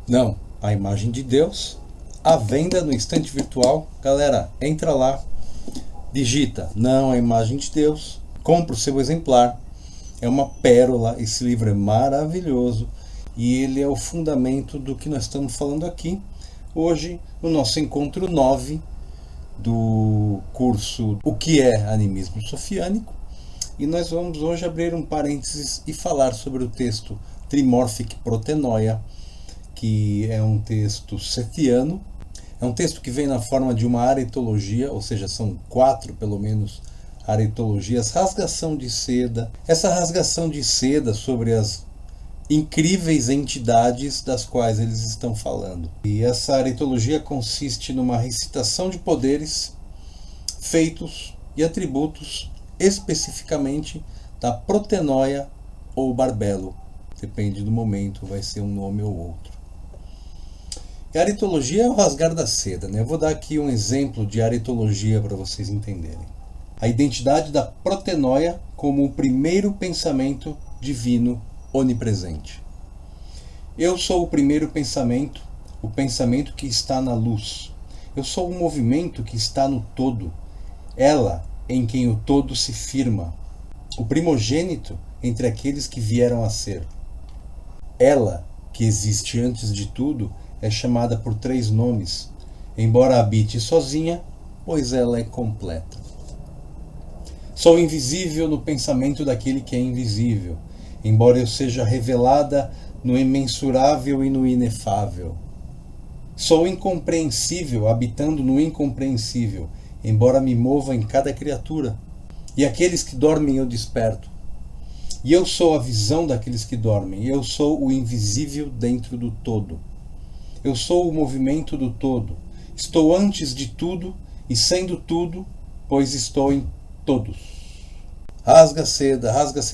Não, a imagem de Deus, à venda no estante virtual. Galera, entra lá, digita, não, a imagem de Deus, compra o seu exemplar. É uma pérola, esse livro é maravilhoso e ele é o fundamento do que nós estamos falando aqui. Hoje, no nosso encontro 9 do curso O que é Animismo Sofiânico, e nós vamos hoje abrir um parênteses e falar sobre o texto Trimorphic Protenoia, que é um texto sethiano. É um texto que vem na forma de uma aretologia, ou seja, são 4 pelo menos aretologias, rasgação de seda. Essa rasgação de seda sobre as incríveis entidades das quais eles estão falando. E essa aretologia consiste numa recitação de poderes, feitos e atributos especificamente da Protenoia ou Barbelo. Depende do momento, vai ser um nome ou outro. E a aretologia é o rasgar da seda, né? Eu vou dar aqui um exemplo de aretologia para vocês entenderem. A identidade da Protenoia como o primeiro pensamento divino onipresente. Eu sou o primeiro pensamento, o pensamento que está na luz. Eu sou o movimento que está no todo, ela em quem o todo se firma, o primogênito entre aqueles que vieram a ser. Ela, que existe antes de tudo, é chamada por 3 nomes, embora habite sozinha, pois ela é completa. Sou invisível no pensamento daquele que é invisível, embora eu seja revelada no imensurável e no inefável. Sou incompreensível, habitando no incompreensível, embora me mova em cada criatura. E aqueles que dormem eu desperto. E eu sou a visão daqueles que dormem. Eu sou o invisível dentro do todo. Eu sou o movimento do todo. Estou antes de tudo e sendo tudo, pois estou em todos. Rasga seda,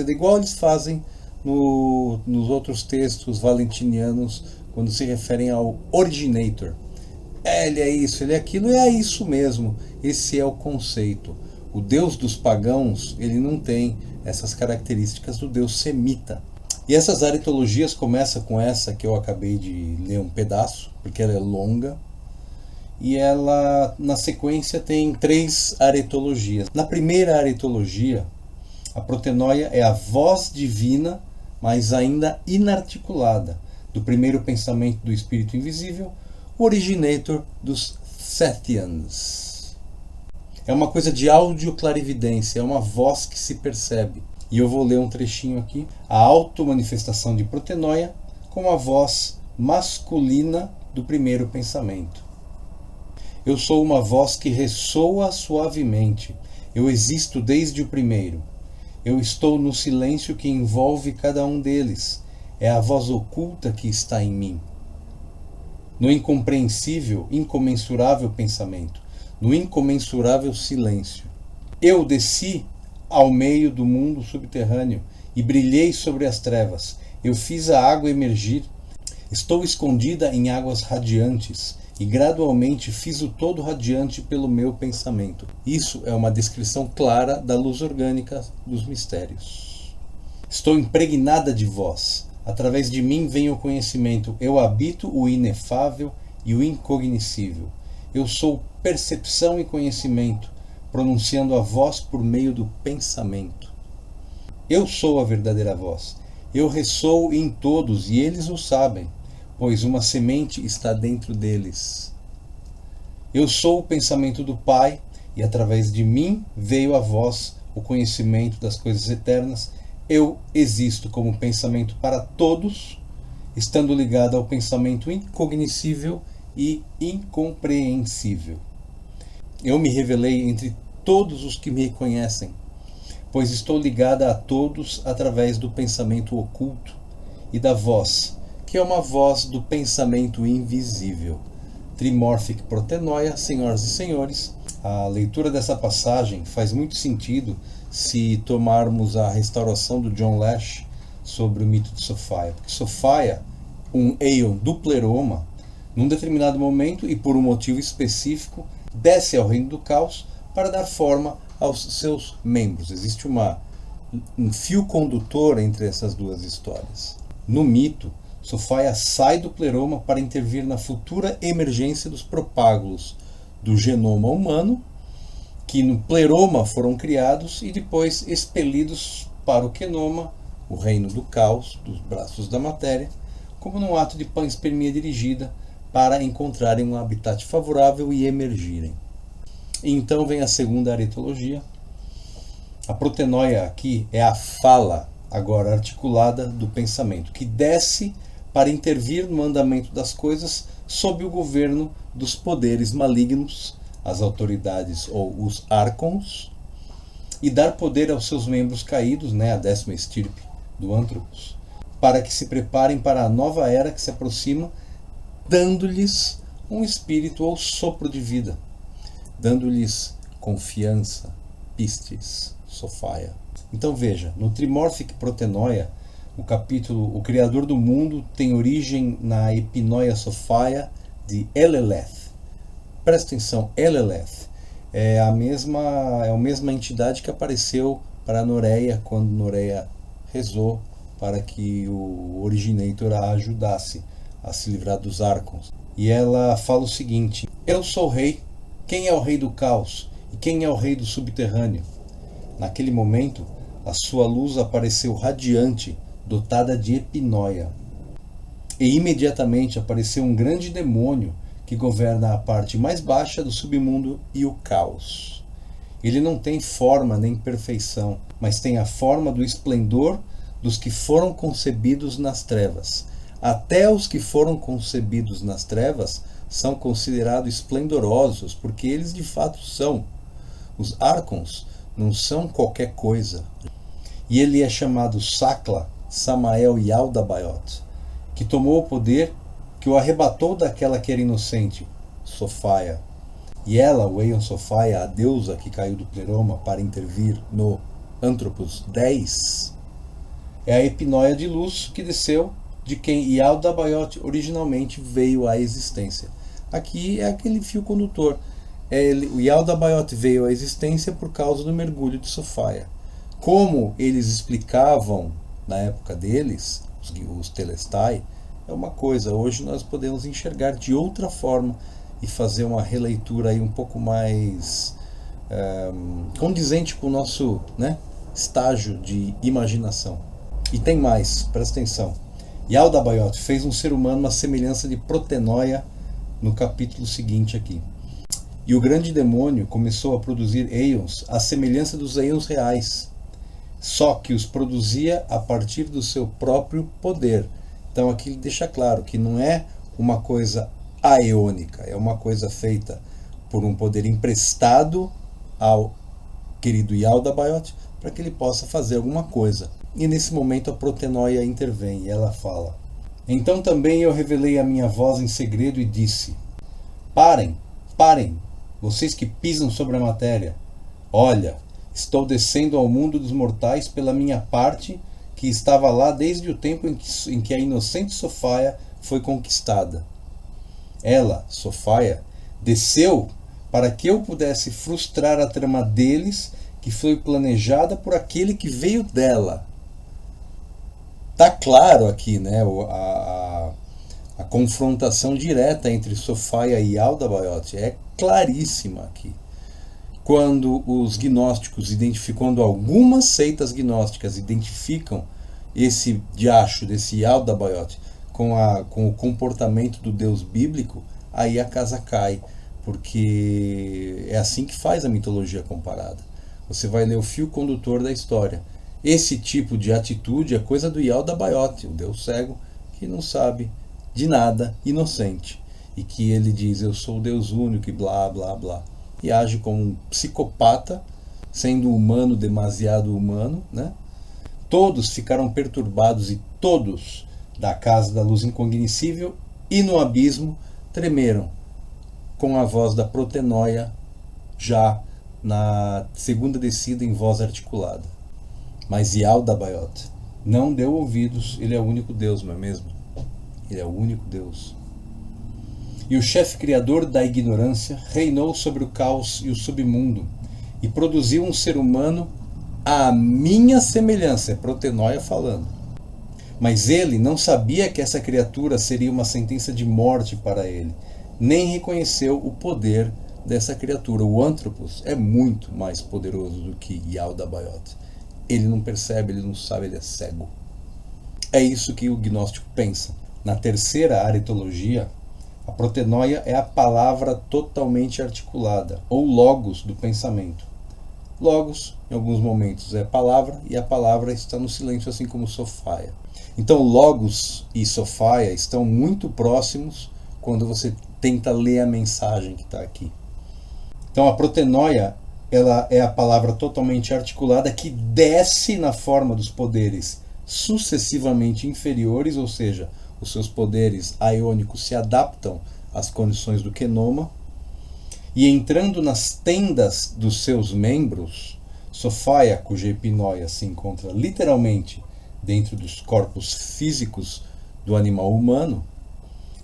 igual eles fazem nos outros textos valentinianos, quando se referem ao originator. Ele é isso, ele é aquilo, é isso mesmo. Esse é o conceito. O Deus dos pagãos, ele não tem essas características do Deus semita. E essas aretologias começam com essa que eu acabei de ler um pedaço, porque ela é longa. E ela, na sequência, tem 3 aretologias. Na primeira aretologia, a Protenoia é a voz divina, mas ainda inarticulada, do primeiro pensamento do espírito invisível, o originator dos Sethians. É uma coisa de audioclarividência, é uma voz que se percebe. E eu vou ler um trechinho aqui. A automanifestação de Protenoia com a voz masculina do primeiro pensamento. Eu sou uma voz que ressoa suavemente. Eu existo desde o primeiro. Eu estou no silêncio que envolve cada um deles. É a voz oculta que está em mim. No incompreensível, incomensurável pensamento. No incomensurável silêncio. Eu desci ao meio do mundo subterrâneo e brilhei sobre as trevas. Eu fiz a água emergir. Estou escondida em águas radiantes e gradualmente fiz o todo radiante pelo meu pensamento. Isso é uma descrição clara da luz orgânica dos mistérios. Estou impregnada de vós. Através de mim vem o conhecimento. Eu habito o inefável e o incognoscível. Eu sou percepção e conhecimento, pronunciando a voz por meio do pensamento. Eu sou a verdadeira voz. Eu ressoo em todos e eles o sabem, pois uma semente está dentro deles. Eu sou o pensamento do Pai e através de mim veio a vós o conhecimento das coisas eternas. Eu existo como pensamento para todos, estando ligado ao pensamento incognoscível e incompreensível. Eu me revelei entre todos os que me conhecem, pois estou ligada a todos através do pensamento oculto e da voz, que é uma voz do pensamento invisível. Trimorphic Protenoia, senhoras e senhores. A leitura dessa passagem faz muito sentido se tomarmos a restauração do John Lash sobre o mito de Sophia, porque Sophia, um Aeon do pleroma, num determinado momento e por um motivo específico, desce ao reino do caos para dar forma aos seus membros. Existe um fio condutor entre essas duas histórias. No mito, Sophia sai do pleroma para intervir na futura emergência dos propágulos do genoma humano, que no pleroma foram criados e depois expelidos para o quenoma, o reino do caos, dos braços da matéria, como num ato de panspermia dirigida para encontrarem um habitat favorável e emergirem. E então vem a segunda aretologia. A protenoia aqui é a fala, agora articulada, do pensamento, que desce para intervir no andamento das coisas sob o governo dos poderes malignos, as autoridades ou os arcons, e dar poder aos seus membros caídos, a 10ª estirpe do Anthropos, para que se preparem para a nova era que se aproxima, dando-lhes um espírito ou sopro de vida, dando-lhes confiança, pistis, Sophia. Então veja, no Trimorphic Protenoia, o capítulo O Criador do Mundo tem origem na Epinoia Sophia de Eleleth. Presta atenção, Eleleth é a mesma entidade que apareceu para Noreia quando Noreia rezou para que o Originator a ajudasse a se livrar dos Arcons. E ela fala o seguinte: eu sou o rei. Quem é o rei do caos? E quem é o rei do subterrâneo? Naquele momento, a sua luz apareceu radiante, dotada de epinoia. E imediatamente apareceu um grande demônio que governa a parte mais baixa do submundo e o caos. Ele não tem forma nem perfeição, mas tem a forma do esplendor dos que foram concebidos nas trevas. Até os que foram concebidos nas trevas são considerados esplendorosos, porque eles de fato são. Os Arcons não são qualquer coisa. E ele é chamado Sakla, Samael Yaldabaoth, que tomou o poder, que o arrebatou daquela que era inocente, Sophia. E ela, o Aeon Sophia, a deusa que caiu do pleroma para intervir no Anthropos 10, é a epinoia de luz que desceu de quem Yaldabaoth originalmente veio à existência. Aqui é aquele fio condutor. O Yaldabaoth veio à existência por causa do mergulho de Sophia. Como eles explicavam na época deles, os Telestai, é uma coisa. Hoje nós podemos enxergar de outra forma e fazer uma releitura aí um pouco mais condizente com o nosso estágio de imaginação. E tem mais, presta atenção. Yaldabaoth fez um ser humano à semelhança de Protenoia no capítulo seguinte aqui. E o grande demônio começou a produzir Aeons à semelhança dos Aeons reais, só que os produzia a partir do seu próprio poder. Então aqui ele deixa claro que não é uma coisa aeônica, é uma coisa feita por um poder emprestado ao querido Yaldabaoth para que ele possa fazer alguma coisa. E nesse momento a Protenoia intervém e ela fala: então também eu revelei a minha voz em segredo e disse: parem, vocês que pisam sobre a matéria. Olha, estou descendo ao mundo dos mortais pela minha parte, que estava lá desde o tempo em que a inocente Sophia foi conquistada. Ela, Sophia, desceu para que eu pudesse frustrar a trama deles, que foi planejada por aquele que veio dela. Está claro aqui, a confrontação direta entre Sophia e Yaldabaoth é claríssima aqui. Quando os gnósticos quando algumas seitas gnósticas identificam esse diacho desse Yaldabaoth com o comportamento do Deus bíblico, aí a casa cai, porque é assim que faz a mitologia comparada. Você vai ler o fio condutor da história. Esse tipo de atitude é coisa do Yaldabaoth, o Deus cego que não sabe de nada, inocente, e que ele diz: eu sou o Deus único e blá blá blá, e age como um psicopata, sendo humano demasiado humano, Todos ficaram perturbados e todos da casa da luz incognoscível e no abismo tremeram com a voz da Protenoia já na segunda descida em voz articulada. Mas Yaldabaoth não deu ouvidos. Ele é o único Deus, não é mesmo? Ele é o único Deus. E o chefe criador da ignorância reinou sobre o caos e o submundo e produziu um ser humano à minha semelhança, é Protenoia falando, Mas ele não sabia que essa criatura seria uma sentença de morte para ele, nem reconheceu o poder dessa criatura. O Anthropos é muito mais poderoso do que Yaldabaoth. Ele não percebe, ele não sabe, ele é cego. É isso que o gnóstico pensa. Na terceira aretologia, a protenóia é a palavra totalmente articulada, ou logos do pensamento. Logos, em alguns momentos, é palavra, e a palavra está no silêncio, assim como Sophaia. Então, logos e Sophaia estão muito próximos quando você tenta ler a mensagem que está aqui. Então, a protenóia, ela é a palavra totalmente articulada que desce na forma dos poderes sucessivamente inferiores, ou seja, os seus poderes aiônicos se adaptam às condições do quenoma, e entrando nas tendas dos seus membros, Sophaia, cuja epinóia se encontra literalmente dentro dos corpos físicos do animal humano,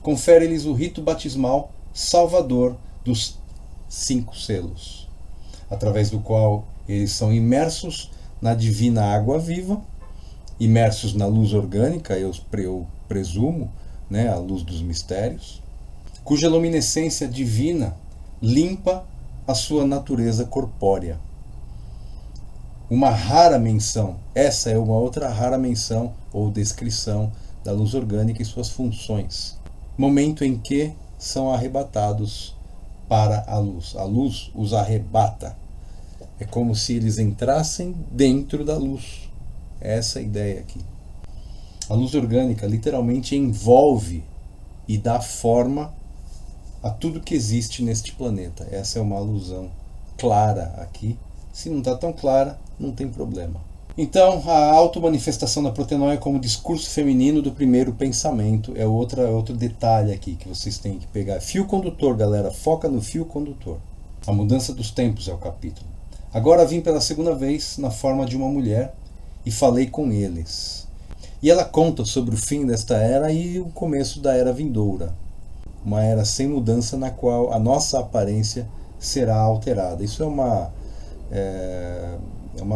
confere-lhes o rito batismal salvador dos 5 selos, através do qual eles são imersos na divina água viva, imersos na luz orgânica, eu presumo, né, a luz dos mistérios, cuja luminescência divina limpa a sua natureza corpórea. Uma rara menção, essa é uma outra rara menção ou descrição da luz orgânica e suas funções. Momento em que são arrebatados para a luz. A luz os arrebata. É como se eles entrassem dentro da luz. Essa é a ideia aqui. A luz orgânica literalmente envolve e dá forma a tudo que existe neste planeta. Essa é uma alusão clara aqui. Se não está tão clara, não tem problema. Então, a automanifestação da protenóia como discurso feminino do primeiro pensamento é outro detalhe aqui que vocês têm que pegar. Fio condutor, galera, foca no fio condutor. A mudança dos tempos é o capítulo. Agora vim pela segunda vez na forma de uma mulher e falei com eles. E ela conta sobre o fim desta era e o começo da era vindoura. Uma era sem mudança na qual a nossa aparência será alterada. Isso é uma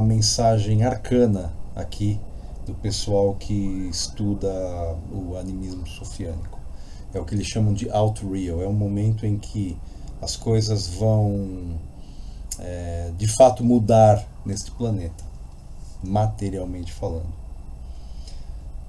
mensagem arcana aqui do pessoal que estuda o animismo sofiânico. É o que eles chamam de out-real. É um momento em que as coisas vão de fato mudar neste planeta, materialmente falando.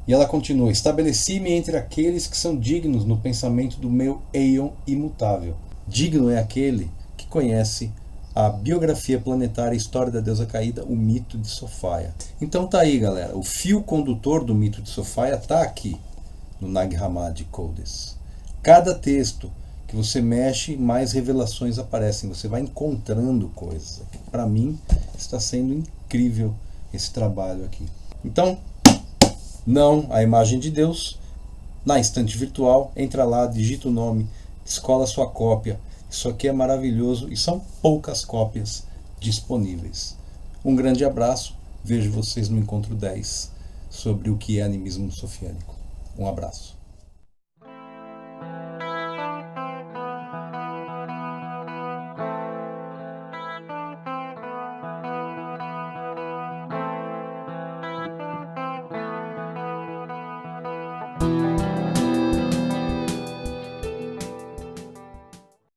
E ela continua: estabeleci-me entre aqueles que são dignos no pensamento do meu Aeon imutável. Digno é aquele que conhece a biografia planetária, a história da deusa caída, o mito de Sophaia. Então tá aí, galera. O fio condutor do mito de Sophaia tá aqui no Nag Hammadi Codes. Cada texto que você mexe, mais revelações aparecem. Você vai encontrando coisas. Para mim, está sendo incrível esse trabalho aqui. Então, não a imagem de Deus. Na estante virtual, entra lá, digita o nome, descola sua cópia. Isso aqui é maravilhoso e são poucas cópias disponíveis. Um grande abraço, vejo vocês no encontro 10 sobre o que é animismo sofiânico. Um abraço.